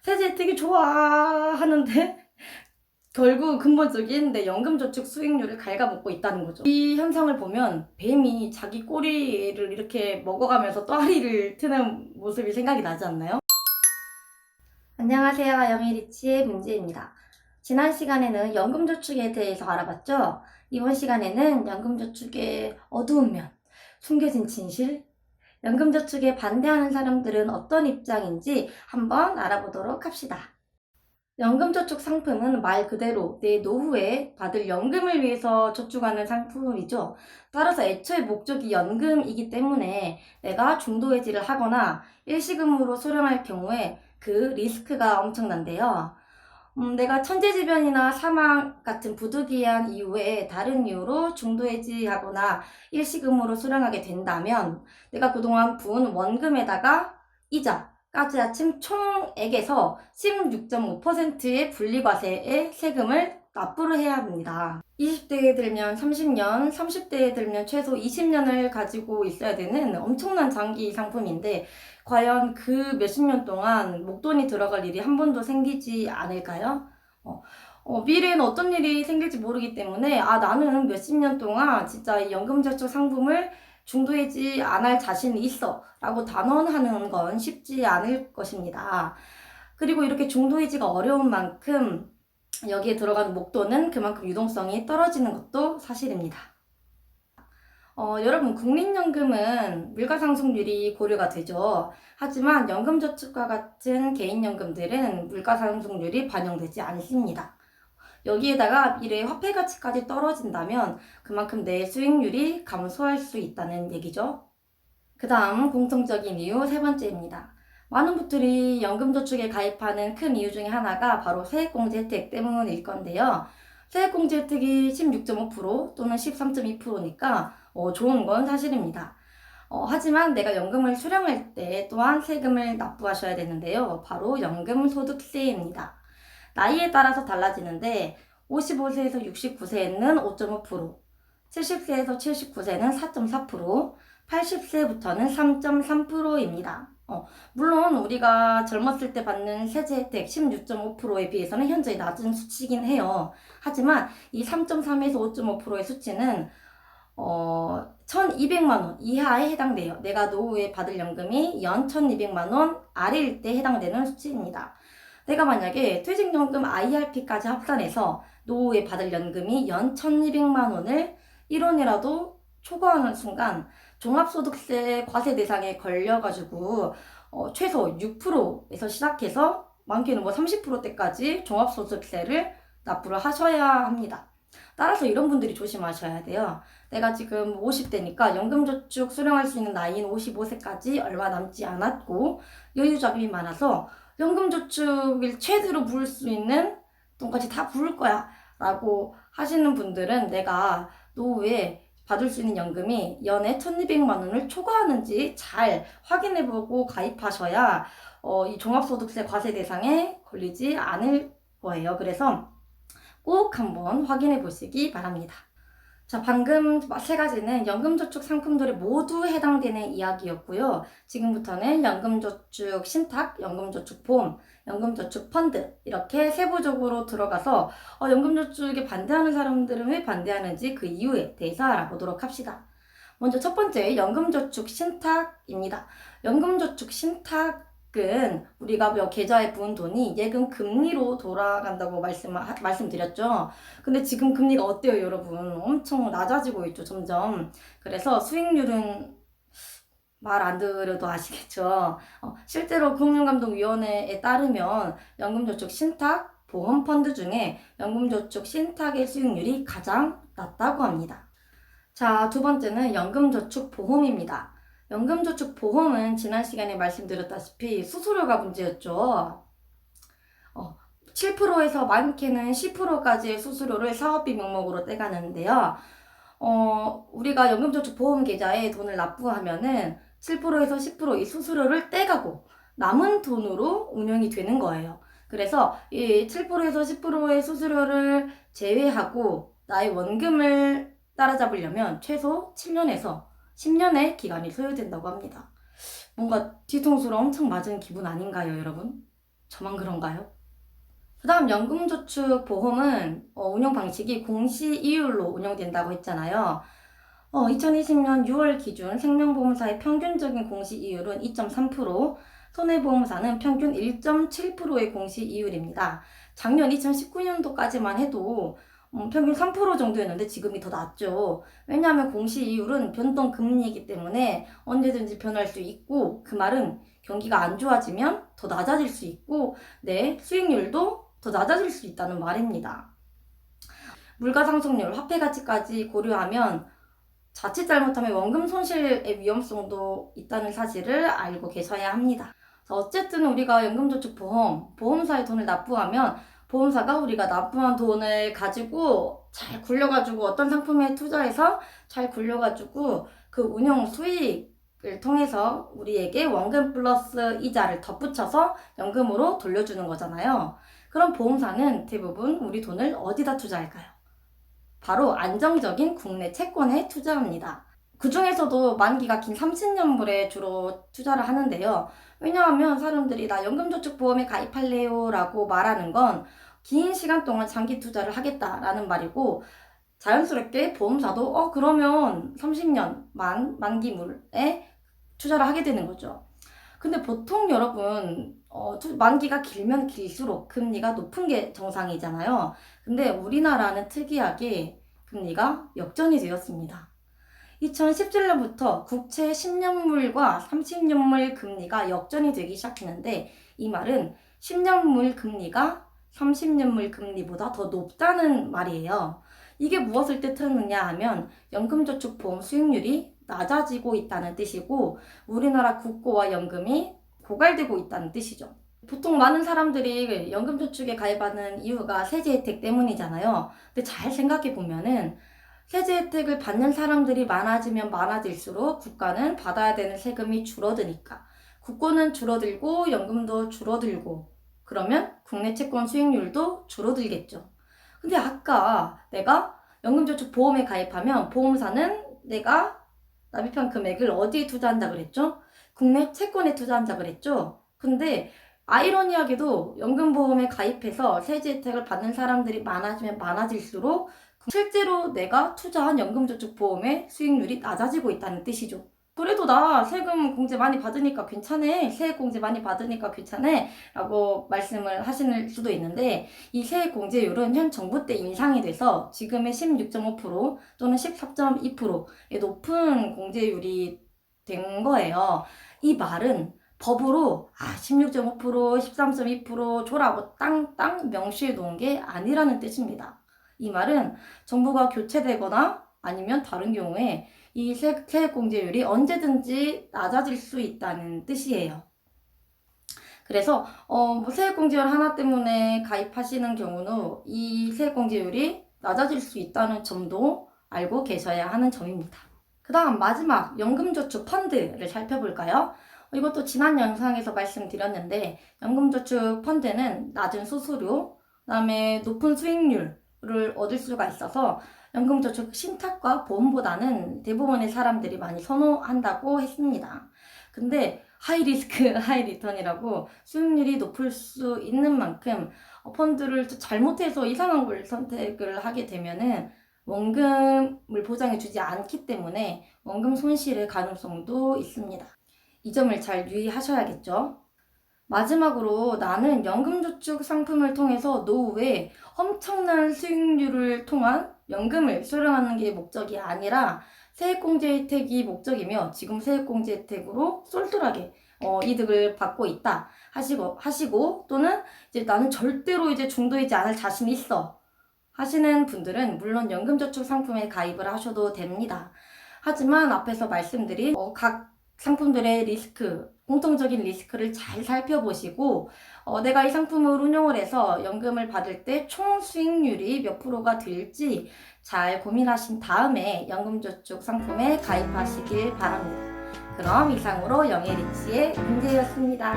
세제 되게 좋아하는데 결국 근본적인 내 연금저축 수익률을 갉아먹고 있다는 거죠. 이 현상을 보면 뱀이 자기 꼬리를 이렇게 먹어가면서 또아리를 트는 모습이 생각이 나지 않나요? 안녕하세요. 영희리치의 문지입니다. 지난 시간에는 연금저축에 대해서 알아봤죠? 이번 시간에는 연금저축의 어두운 면, 숨겨진 진실, 연금저축에 반대하는 사람들은 어떤 입장인지 한번 알아보도록 합시다. 연금저축 상품은 말 그대로 내 노후에 받을 연금을 위해서 저축하는 상품이죠. 따라서 애초에 목적이 연금이기 때문에 내가 중도해지를 하거나 일시금으로 수령할 경우에 그 리스크가 엄청난데요. 내가 천재지변이나 사망 같은 부득이한 이유에 다른 이유로 중도해지하거나 일시금으로 수령하게 된다면 내가 그동안 부은 원금에다가 이자까지 합친 총액에서 16.5%의 분리과세의 세금을 납부를 해야 합니다. 20대에 들면 30년, 30대에 들면 최소 20년을 가지고 있어야 되는 엄청난 장기 상품인데 과연 그 몇십 년 동안 목돈이 들어갈 일이 한 번도 생기지 않을까요? 미래에는 어떤 일이 생길지 모르기 때문에 나는 몇십 년 동안 진짜 이 연금저축 상품을 중도하지 않을 자신이 있어 라고 단언하는 건 쉽지 않을 것입니다. 그리고 이렇게 중도해지가 어려운 만큼 여기에 들어가는 목돈은 그만큼 유동성이 떨어지는 것도 사실입니다. 여러분, 국민연금은 물가상승률이 고려가 되죠. 하지만 연금저축과 같은 개인연금들은 물가상승률이 반영되지 않습니다. 여기에다가 미래 화폐 가치까지 떨어진다면 그만큼 내 수익률이 감소할 수 있다는 얘기죠. 그 다음 공통적인 이유 세 번째입니다. 많은 분들이 연금저축에 가입하는 큰 이유 중에 하나가 바로 세액공제 혜택 때문일 건데요. 세액공제 혜택이 16.5% 또는 13.2%니까 좋은 건 사실입니다. 하지만 내가 연금을 수령할 때 또한 세금을 납부하셔야 되는데요. 바로 연금소득세입니다. 나이에 따라서 달라지는데 55세에서 69세는 5.5%, 70세에서 79세는 4.4%, 80세부터는 3.3%입니다. 물론 우리가 젊었을 때 받는 세제 혜택 16.5%에 비해서는 현저히 낮은 수치이긴 해요. 하지만 이 3.3에서 5.5%의 수치는 1200만 원 이하에 해당돼요. 내가 노후에 받을 연금이 연 1200만 원 아래일 때 해당되는 수치입니다. 내가 만약에 퇴직연금 IRP까지 합산해서 노후에 받을 연금이 연 1200만 원을 1원이라도 초과하는 순간 종합소득세 과세 대상에 걸려가지고 최소 6%에서 시작해서 많게는 30%대까지 종합소득세를 납부를 하셔야 합니다. 따라서 이런 분들이 조심하셔야 돼요. 내가 지금 50대니까 연금저축 수령할 수 있는 나이는 55세까지 얼마 남지 않았고 여유자금이 많아서 연금저축을 최대로 부을 수 있는 돈까지 다 부을 거야 라고 하시는 분들은 내가 노후에 받을 수 있는 연금이 연에 1200만 원을 초과하는지 잘 확인해보고 가입하셔야 이 종합소득세 과세 대상에 걸리지 않을 거예요. 그래서 꼭 한번 확인해 보시기 바랍니다. 자, 방금 세 가지는 연금저축 상품들에 모두 해당되는 이야기였고요. 지금부터는 연금저축 신탁, 연금저축 보험, 연금저축 펀드 이렇게 세부적으로 들어가서 연금저축에 반대하는 사람들은 왜 반대하는지 그 이유에 대해서 알아보도록 합시다. 먼저 첫 번째, 연금저축 신탁입니다. 연금저축 신탁은 우리가 계좌에 부은 돈이 예금 금리로 돌아간다고 말씀드렸죠. 근데 지금 금리가 어때요, 여러분? 엄청 낮아지고 있죠, 점점. 그래서 수익률은 말 안 들어도 아시겠죠. 실제로 금융감독위원회에 따르면 연금저축 신탁, 보험펀드 중에 연금저축 신탁의 수익률이 가장 낮다고 합니다. 자, 두 번째는 연금저축보험입니다. 연금저축보험은 지난 시간에 말씀드렸다시피 수수료가 문제였죠. 7%에서 많게는 10%까지의 수수료를 사업비 명목으로 떼가는데요. 우리가 연금저축보험 계좌에 돈을 납부하면은 7%에서 10%이 수수료를 떼가고 남은 돈으로 운영이 되는 거예요. 그래서 이 7%에서 10%의 수수료를 제외하고 나의 원금을 따라잡으려면 최소 7년에서 10년의 기간이 소요된다고 합니다. 뭔가 뒤통수를 엄청 맞은 기분 아닌가요, 여러분? 저만 그런가요? 그 다음 연금저축보험은 운영 방식이 공시이율로 운영된다고 했잖아요. 2020년 6월 기준 생명보험사의 평균적인 공시이율은 2.3%, 손해보험사는 평균 1.7%의 공시이율입니다. 작년 2019년도까지만 해도 평균 3% 정도였는데 지금이 더 낮죠. 왜냐하면 공시이율은 변동금리이기 때문에 언제든지 변할 수 있고, 그 말은 경기가 안 좋아지면 더 낮아질 수 있고, 내 수익률도 더 낮아질 수 있다는 말입니다. 물가상승률, 화폐가치까지 고려하면 자칫 잘못하면 원금 손실의 위험성도 있다는 사실을 알고 계셔야 합니다. 어쨌든 우리가 연금저축보험, 보험사에 돈을 납부하면 보험사가 우리가 납부한 돈을 가지고 잘 굴려가지고 어떤 상품에 투자해서 잘 굴려가지고 그 운용 수익을 통해서 우리에게 원금 플러스 이자를 덧붙여서 연금으로 돌려주는 거잖아요. 그럼 보험사는 대부분 우리 돈을 어디다 투자할까요? 바로 안정적인 국내 채권에 투자합니다. 그 중에서도 만기가 긴 30년물에 주로 투자를 하는데요. 왜냐하면 사람들이 나 연금저축보험에 가입할래요 라고 말하는 건 긴 시간 동안 장기 투자를 하겠다라는 말이고, 자연스럽게 보험사도 그러면 30년 만기물에 투자를 하게 되는 거죠. 근데 보통 여러분 만기가 길면 길수록 금리가 높은 게 정상이잖아요. 근데 우리나라는 특이하게 금리가 역전이 되었습니다. 2017년부터 국채 10년물과 30년물 금리가 역전이 되기 시작했는데, 이 말은 10년물 금리가 30년물 금리보다 더 높다는 말이에요. 이게 무엇을 뜻하느냐 하면 연금저축보험 수익률이 낮아지고 있다는 뜻이고, 우리나라 국고와 연금이 고갈되고 있다는 뜻이죠. 보통 많은 사람들이 연금저축에 가입하는 이유가 세제 혜택 때문이잖아요. 근데 잘 생각해 보면은 세제 혜택을 받는 사람들이 많아지면 많아질수록 국가는 받아야 되는 세금이 줄어드니까 국고는 줄어들고 연금도 줄어들고, 그러면 국내 채권 수익률도 줄어들겠죠. 근데 아까 내가 연금저축보험에 가입하면 보험사는 내가 납입한 금액을 어디에 투자한다 그랬죠? 국내 채권에 투자한다 그랬죠? 근데 아이러니하게도 연금보험에 가입해서 세제 혜택을 받는 사람들이 많아지면 많아질수록 실제로 내가 투자한 연금저축보험의 수익률이 낮아지고 있다는 뜻이죠. 그래도 나 세금 공제 많이 받으니까 괜찮네, 세액 공제 많이 받으니까 괜찮네 라고 말씀을 하실 수도 있는데, 이 세액 공제율은 현 정부 때 인상이 돼서 지금의 16.5% 또는 14.2%의 높은 공제율이 된 거예요. 이 말은 법으로 16.5%, 13.2% 줘라고 땅땅 명시해 놓은 게 아니라는 뜻입니다. 이 말은 정부가 교체되거나 아니면 다른 경우에 이 세액 공제율이 언제든지 낮아질 수 있다는 뜻이에요. 그래서 세액 공제율 하나 때문에 가입하시는 경우는 이 세액 공제율이 낮아질 수 있다는 점도 알고 계셔야 하는 점입니다. 그 다음 마지막 연금저축 펀드를 살펴볼까요? 이것도 지난 영상에서 말씀드렸는데, 연금저축 펀드는 낮은 수수료, 그 다음에 높은 수익률을 얻을 수가 있어서 연금저축 신탁과 보험보다는 대부분의 사람들이 많이 선호한다고 했습니다. 근데 하이리스크 하이리턴이라고 수익률이 높을 수 있는 만큼 펀드를 잘못해서 이상한 걸 선택을 하게 되면은 원금을 보장해 주지 않기 때문에 원금 손실의 가능성도 있습니다. 이 점을 잘 유의하셔야겠죠. 마지막으로 나는 연금저축 상품을 통해서 노후에 엄청난 수익률을 통한 연금을 수령하는 게 목적이 아니라 세액공제 혜택이 목적이며, 지금 세액공제 혜택으로 쏠쏠하게 이득을 받고 있다 하시고 또는 이제 나는 절대로 이제 중도이지 않을 자신이 있어 하시는 분들은 물론 연금저축 상품에 가입을 하셔도 됩니다. 하지만 앞에서 말씀드린 각 상품들의 리스크, 공통적인 리스크를 잘 살펴보시고 내가 이 상품을 운용을 해서 연금을 받을 때 총 수익률이 몇 프로가 될지 잘 고민하신 다음에 연금저축 상품에 가입하시길 바랍니다. 그럼 이상으로 영예리치의 은재였습니다.